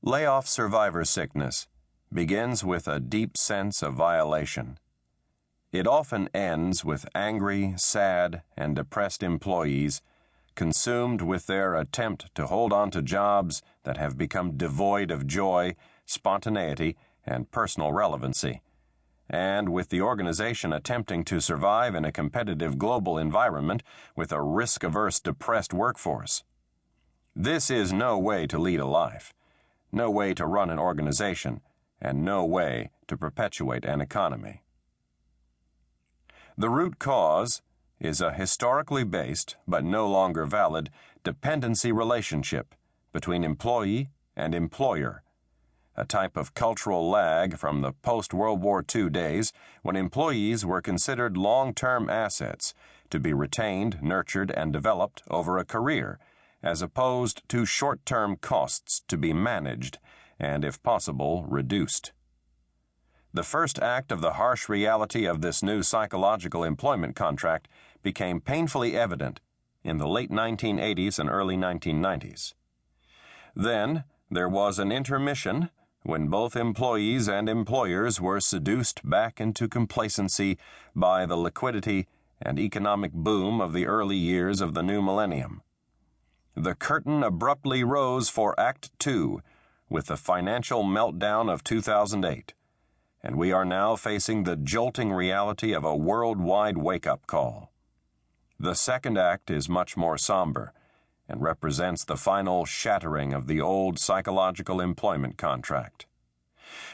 Layoff survivor sickness begins with a deep sense of violation. It often ends with angry, sad, and depressed employees consumed with their attempt to hold on to jobs that have become devoid of joy, spontaneity, and personal relevancy, and with the organization attempting to survive in a competitive global environment with a risk-averse, depressed workforce. This is no way to lead a life, no way to run an organization, and no way to perpetuate an economy. The root cause is a historically based, but no longer valid, dependency relationship between employee and employer, a type of cultural lag from the post-World War II days when employees were considered long-term assets to be retained, nurtured, and developed over a career, as opposed to short-term costs to be managed and, if possible, reduced. The first act of the harsh reality of this new psychological employment contract became painfully evident in the late 1980s and early 1990s. Then there was an intermission when both employees and employers were seduced back into complacency by the liquidity and economic boom of the early years of the new millennium. The curtain abruptly rose for Act Two with the financial meltdown of 2008, and we are now facing the jolting reality of a worldwide wake-up call. The second act is much more somber and represents the final shattering of the old psychological employment contract.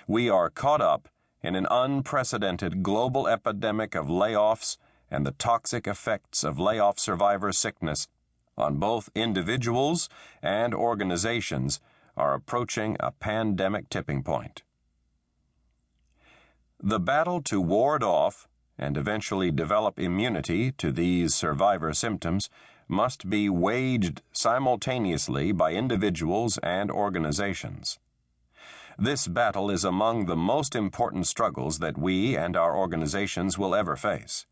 We are caught up in an unprecedented global epidemic of layoffs, and the toxic effects of layoff survivor sickness on both individuals and organizations are approaching a pandemic tipping point. The battle to ward off and eventually develop immunity to these survivor symptoms must be waged simultaneously by individuals and organizations. This battle is among the most important struggles that we and our organizations will ever face.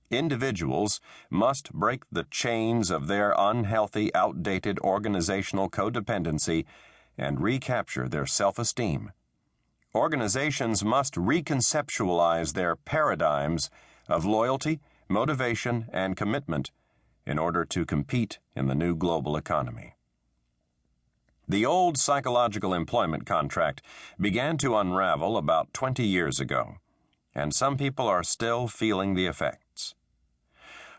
Individuals must break the chains of their unhealthy, outdated organizational codependency and recapture their self-esteem. Organizations must reconceptualize their paradigms of loyalty, motivation, and commitment in order to compete in the new global economy. The old psychological employment contract began to unravel about 20 years ago, and some people are still feeling the effects.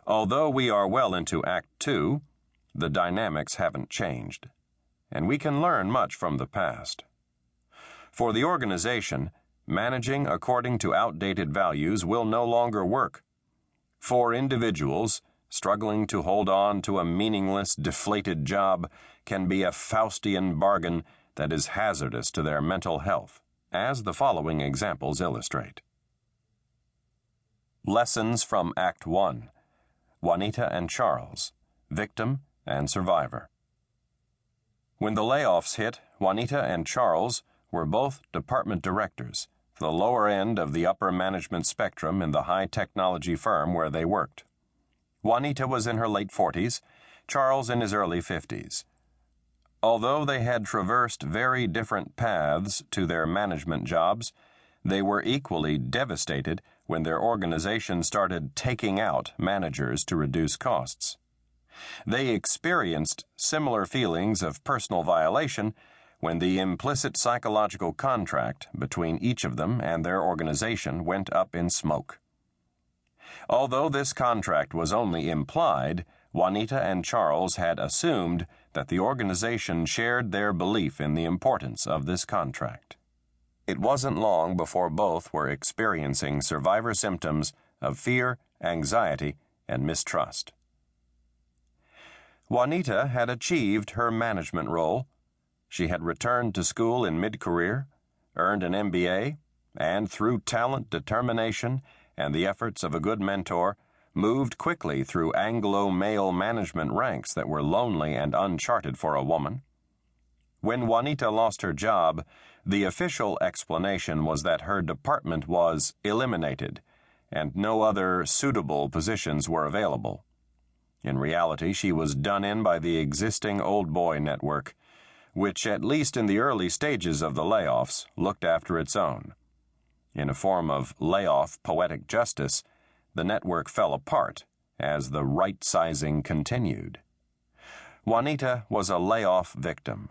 Although we are well into Act Two, the dynamics haven't changed, and we can learn much from the past. For the organization, managing according to outdated values will no longer work. For individuals, struggling to hold on to a meaningless, deflated job can be a Faustian bargain that is hazardous to their mental health, as the following examples illustrate. Lessons from Act One: Juanita and Charles, Victim and Survivor. When the layoffs hit, Juanita and Charles were both department directors, the lower end of the upper management spectrum in the high-technology firm where they worked. Juanita was in her late 40s, Charles in his early 50s. Although they had traversed very different paths to their management jobs, they were equally devastated when their organization started taking out managers to reduce costs. They experienced similar feelings of personal violation when the implicit psychological contract between each of them and their organization went up in smoke. Although this contract was only implied, Juanita and Charles had assumed that the organization shared their belief in the importance of this contract. It wasn't long before both were experiencing survivor symptoms of fear, anxiety, and mistrust. Juanita had achieved her management role. She had returned to school in mid-career, earned an MBA, and through talent, determination, and the efforts of a good mentor, moved quickly through Anglo-male management ranks that were lonely and uncharted for a woman. When Juanita lost her job, the official explanation was that her department was eliminated and no other suitable positions were available. In reality, she was done in by the existing old boy network, which, at least in the early stages of the layoffs, looked after its own. In a form of layoff poetic justice, the network fell apart as the right-sizing continued. Juanita was a layoff victim.